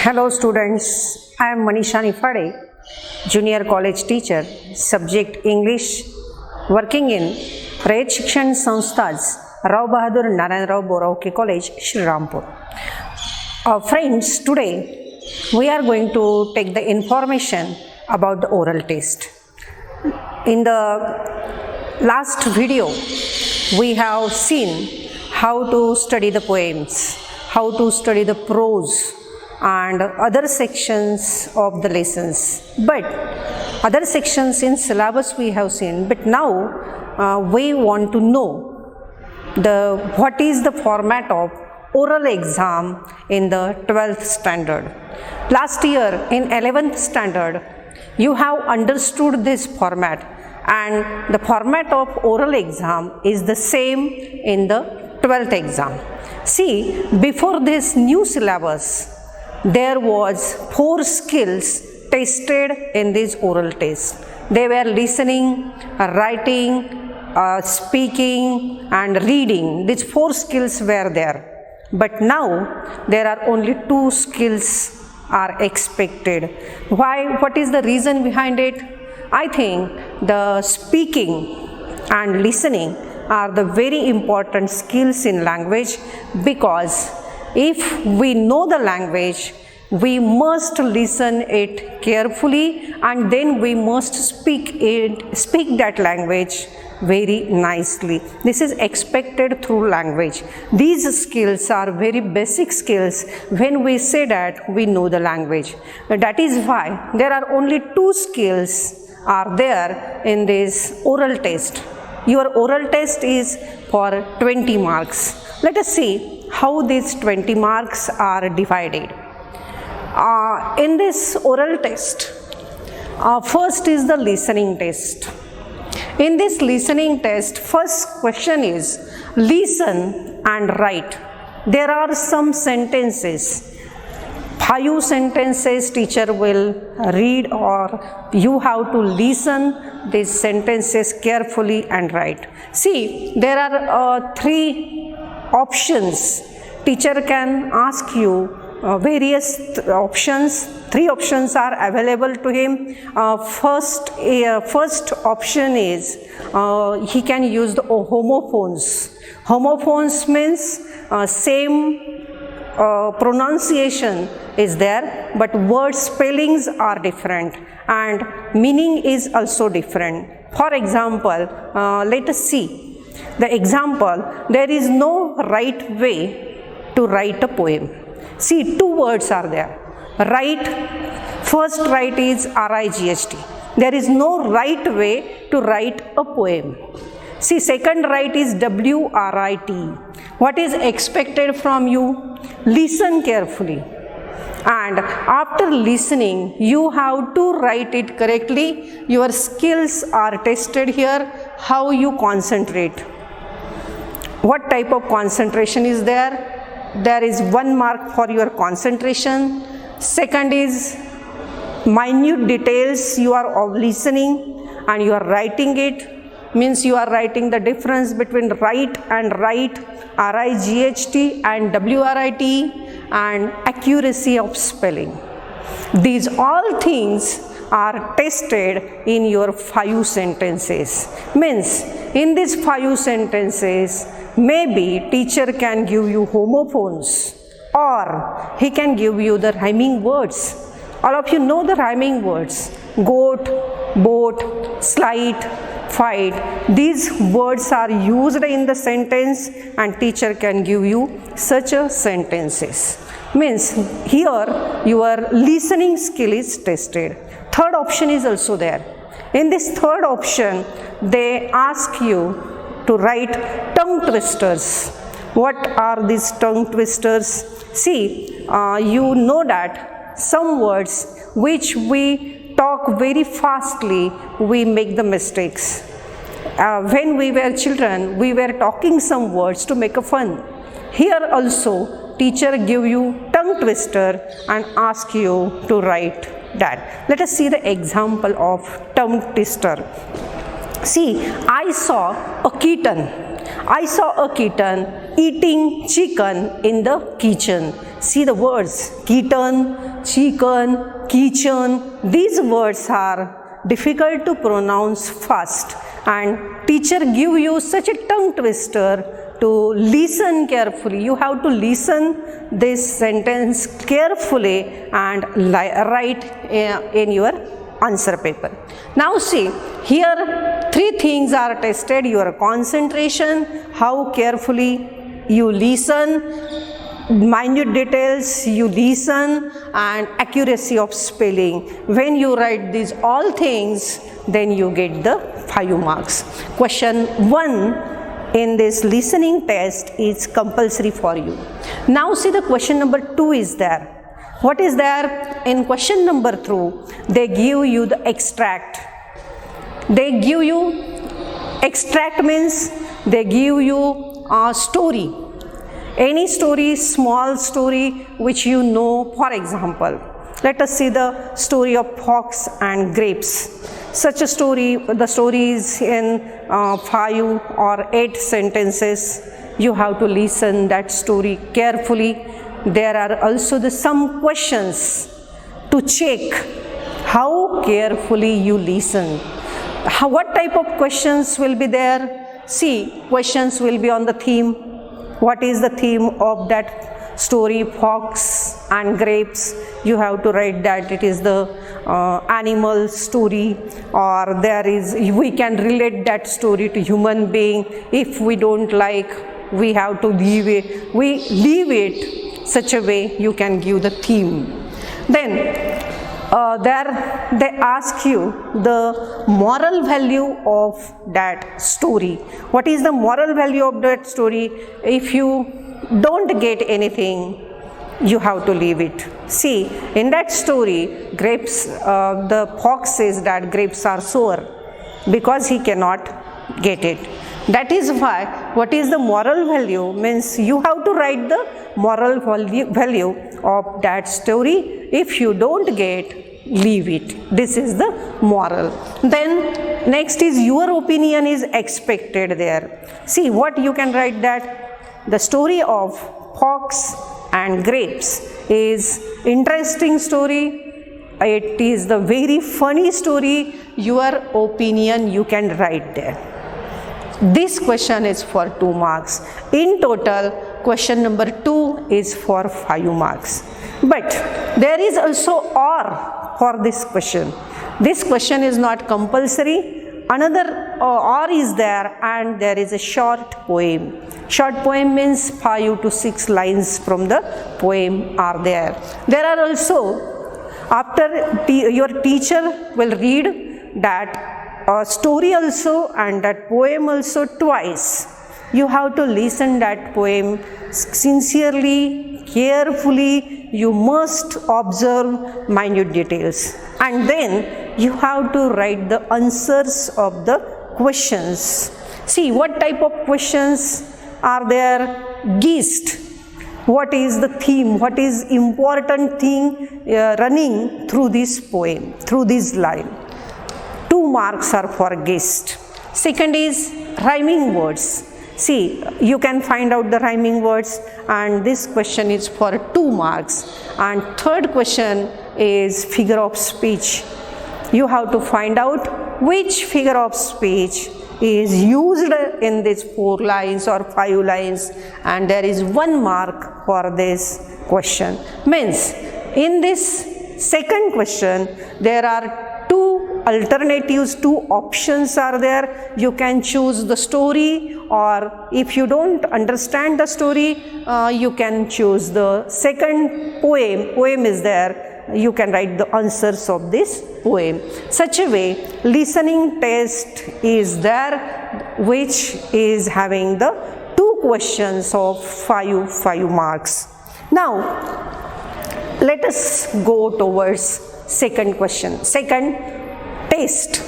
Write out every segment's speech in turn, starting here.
Hello students, I am Manisha Nifade, junior college teacher, subject English, working in Rayat Shikshan Sanstha's Rao Bahadur Narayanrao Borauke College, Shri Rampur. Friends, today we are going to take the information about the oral test. In the last video, we have seen how to study the poems, how to study the prose and other sections of the lessons. But other sections in syllabus we have seen, but now we want to know what is the format of oral exam in the 12th standard. Last year in 11th standard, you have understood this format, and the format of oral exam is the same in the 12th exam. See, before this new syllabus, there was 4 skills tested in this oral test. They were listening, writing, speaking and reading. These 4 skills were there. But now there are only 2 skills are expected. Why? What is the reason behind it? I think the speaking and listening are the very important skills in language, because if we know the language, we must listen it carefully and then we must speak that language very nicely. This is expected through language. These skills are very basic skills when we say that we know the language. That is why there are only 2 skills are there in this oral test. Your oral test is for 20 marks. Let us see how these 20 marks are divided. In this oral test, first is the listening test. In this listening test, first question is listen and write. There are some sentences. 5 sentences teacher will read, or you have to listen these sentences carefully and write. See, there are 3 options. Teacher can ask you various options. 3 options are available to him. First option is he can use the homophones. Homophones means same pronunciation is there, but word spellings are different and meaning is also different. For example, let us see the example. There is no right way to write a poem. See, 2 words are there. Right, first right is RIGHT. There is no right way to write a poem. See, second right is WRIT. What is expected from you? Listen carefully. And after listening, you have to write it correctly. Your skills are tested here, how you concentrate. What type of concentration is there? There is 1 mark for your concentration. Second is minute details. You are listening and you are writing it. Means you are writing the difference between right and right, RIGHT and WRIT, and accuracy of spelling. These all things are tested in your 5 sentences. Means in these 5 sentences, maybe teacher can give you homophones, or he can give you the rhyming words. All of you know the rhyming words. Goat, boat, slide, fight. These words are used in the sentence and teacher can give you such a sentences. Means here your listening skill is tested. Third option is also there. In this third option, they ask you to write tongue twisters. What are these tongue twisters? See, you know that some words which we talk very fastly, we make the mistakes. When we were children, we were talking some words to make a fun. Here also, teacher give you tongue twister and ask you to write that. Let us see the example of tongue twister. See, I saw a kitten. I saw a kitten eating chicken in the kitchen. see the words kitten, chicken, kitchen. These words are difficult to pronounce fast, and teacher give you such a tongue twister to listen carefully. You have to listen this sentence carefully and write in your answer paper. Now see, here three things are tested: your concentration, how carefully you listen, minute details you listen, and accuracy of spelling. When you write these all things, then you get the 5 marks. Question 1 in this listening test is compulsory for you. Now see, the question number 2 is there. What is there? In question number 2, they give you the extract. They give you extract means they give you a story. Any story, small story which you know. For example, let us see the story of fox and grapes. Such a story, the story is in 5 or 8 sentences. You have to listen that story carefully. There are also some questions to check how carefully you listen. What type of questions will be there? See, questions will be on the theme. What is the theme of that story, fox and grapes? You have to write that it is the animal story, or we can relate that story to human being. If we don't like, we have to leave it. We leave it such a way you can give the theme. Then there they ask you the moral value of that story. What is the moral value of that story? If you don't get anything, you have to leave it. See, in that story, grapes, the fox says that grapes are sour because he cannot get it. That is why, what is the moral value means you have to write the moral value of that story. If you don't get, leave it. This is the moral. Then next is your opinion is expected there. See, what you can write that the story of fox and grapes is interesting story. It is the very funny story. Your opinion you can write there. This question is for 2 marks. In total, question number 2 is for 5 marks. But there is also or for this question. This question is not compulsory. Another or is there, and there is a short poem. Short poem means 5 to 6 lines from the poem are there. There are also, after your teacher will read that story also and that poem also twice. You have to listen that poem sincerely, carefully. You must observe minute details, and then you have to write the answers of the questions. See, what type of questions are there? Guessed. What is the theme? What is important thing running through this poem, through this line? 2 marks are for guessed. Second is rhyming words. See, you can find out the rhyming words, and this question is for 2 marks. And third question is figure of speech. You have to find out which figure of speech is used in these 4 lines or 5 lines, and there is 1 mark for this question. Means in this second question there are 2 alternatives, 2 options are there. You can choose the story, or if you don't understand the story, you can choose the second poem. Poem is there. You can write the answers of this poem. Such a way, listening test is there, which is having the 2 questions of 5 marks. Now, let us go towards second question. Second test,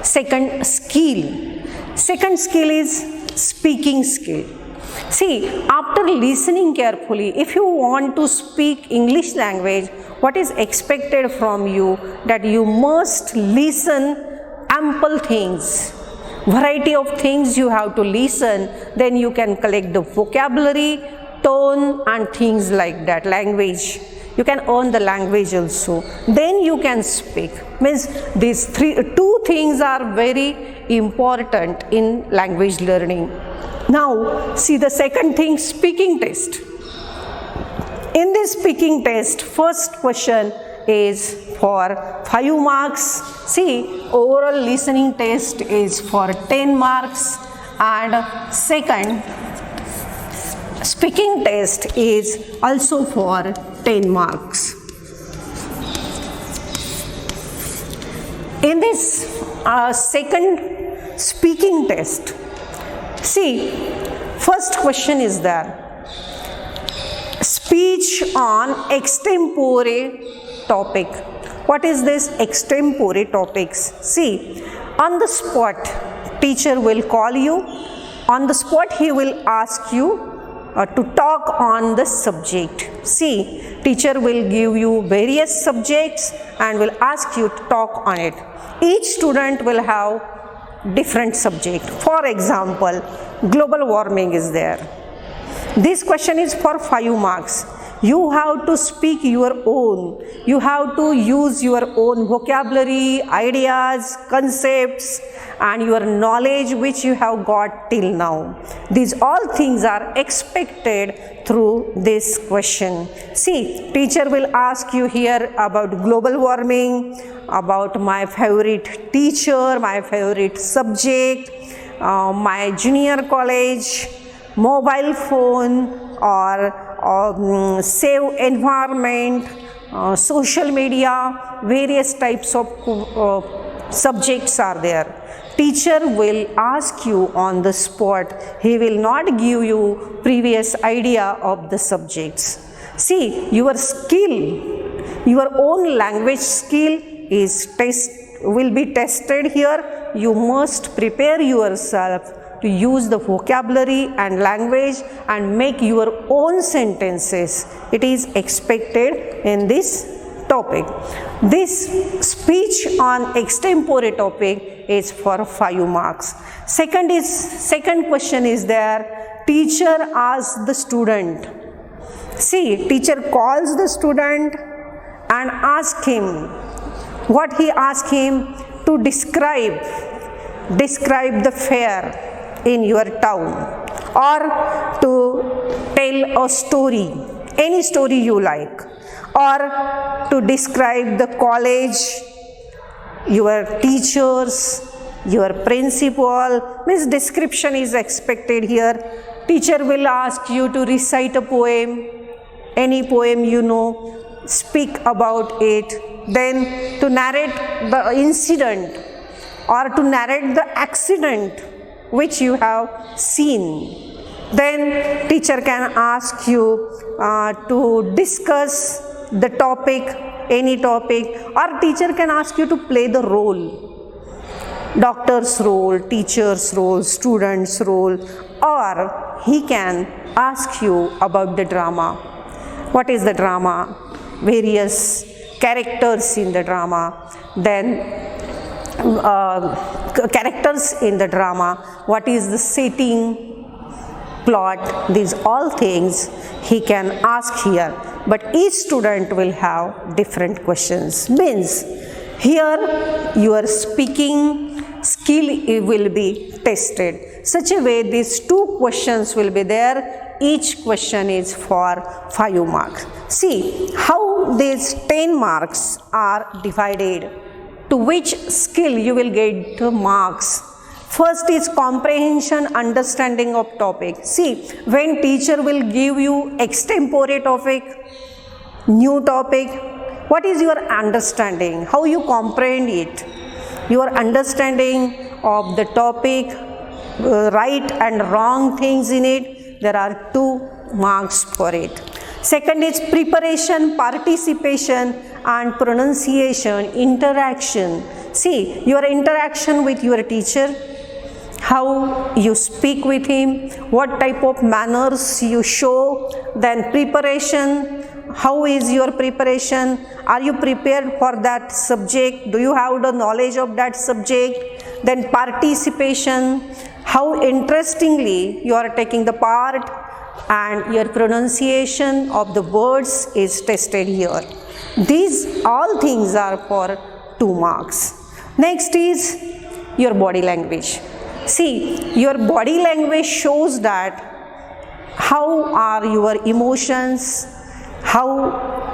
second skill. Second skill is speaking skill. See, after listening carefully, if you want to speak English language, what is expected from you? That you must listen ample things. Variety of things you have to listen. Then you can collect the vocabulary, tone and things like that, language. You can earn the language also. Then you can speak. Means these two things are very important in language learning. Now see the second thing, speaking test. In this speaking test, first question is for 5 marks. See, overall listening test is for 10 marks and second speaking test is also for 10 marks. In this second speaking test, see, first question is there. Speech on extempore topic. What is this extempore topics? See, on the spot, teacher will call you. On the spot, he will ask you to talk on the subject. See, teacher will give you various subjects and will ask you to talk on it. Each student will have different subject. For example, global warming is there. This question is for 5 marks. You have to speak your own. You have to use your own vocabulary, ideas, concepts, and your knowledge which you have got till now. These all things are expected through this question. See, teacher will ask you here about global warming, about my favorite teacher, my favorite subject, my junior college, mobile phone, or save environment, social media, various types of subjects are there. Teacher will ask you on the spot. He will not give you previous idea of the subjects. See, your skill, your own language skill will be tested here. You must prepare yourself to use the vocabulary and language and make your own sentences. It is expected in this topic. This speech on extempore topic is for 5 marks. Second question is there. Teacher asks the student. See, teacher calls the student and asks him. What he asks him? To describe the fair in your town, or to tell a story, any story you like, or to describe the college, your teachers, your principal. Means description is expected here. Teacher will ask you to recite a poem, any poem you know, speak about it, then to narrate the incident or to narrate the accident which you have seen. Then teacher can ask you to discuss the topic, any topic, or teacher can ask you to play the role, doctor's role, teacher's role, student's role, or he can ask you about the drama. What is the drama? Various characters in the drama, then characters in the drama, what is the setting, plot, these all things he can ask here. But each student will have different questions. Means here your speaking skill will be tested. Such a way these 2 questions will be there. Each question is for 5 marks. See how these 10 marks are divided. To which skill you will get the marks. First is comprehension, understanding of topic. See, when teacher will give you extempore topic, new topic, what is your understanding? How you comprehend it? Your understanding of the topic, right and wrong things in it, there are 2 marks for it. Second is preparation, participation and pronunciation, interaction. See, your interaction with your teacher, how you speak with him, what type of manners you show. Then preparation, how is your preparation? Are you prepared for that subject? Do you have the knowledge of that subject? Then participation, how interestingly you are taking the part, and your pronunciation of the words is tested here. These all things are for 2 marks. Next is your body language. See, your body language shows that how are your emotions, how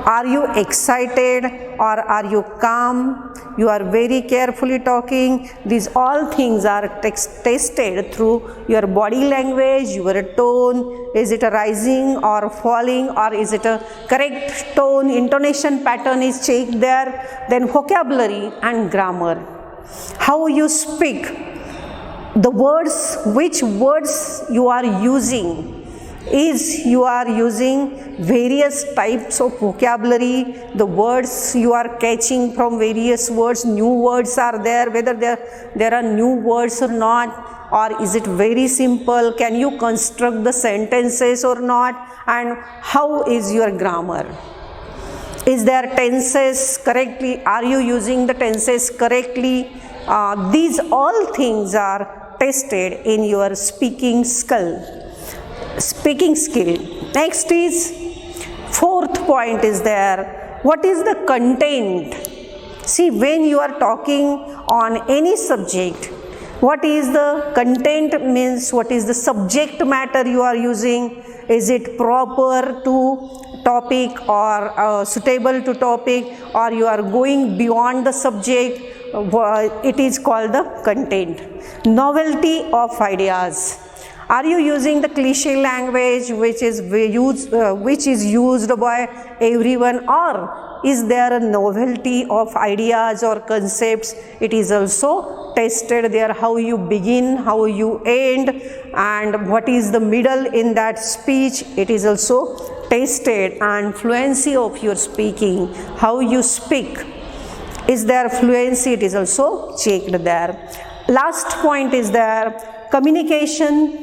are you excited or are you calm, you are very carefully talking. These all things are tested through your body language, your tone, is it a rising or falling, or is it a correct tone, intonation pattern is checked there. Then vocabulary and grammar, how you speak, the words, which words you are using, is you are using various types of vocabulary, the words you are catching from various words, new words are there, whether there are new words or not, or is it very simple, can you construct the sentences or not, and how is your grammar, is there tenses correctly, are you using the tenses correctly. These all things are tested in your speaking skill. Next is 4th point is there, what is the content. See, when you are talking on any subject, what is the content, means what is the subject matter you are using, is it proper to topic or suitable to topic, or you are going beyond the subject, it is called the content. Novelty of ideas, are you using the cliche language which is used by everyone, or is there a novelty of ideas or concepts, it is also tested there, how you begin, how you end, and what is the middle in that speech, it is also tested. And fluency of your speaking, how you speak, is there fluency, it is also checked there. Last point is there, communication,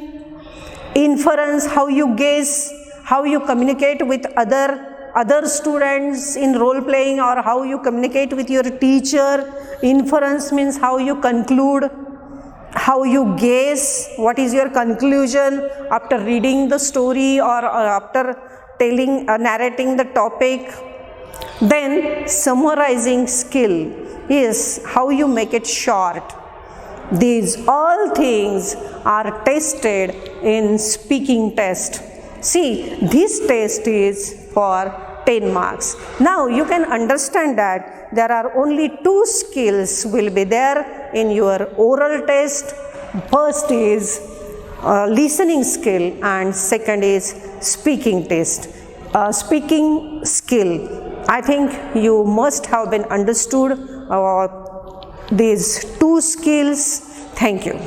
inference, how you guess, how you communicate with other students in role playing, or how you communicate with your teacher. Inference means how you conclude, how you guess, what is your conclusion after reading the story or after narrating the topic. Then summarizing skill is how you make it short. These all things are tested in speaking test. See, this test is for 10 marks. Now you can understand that there are only 2 skills will be there in your oral test. First is listening skill and second is speaking test. Speaking skill, I think you must have been understood these 2 skills. Thank you.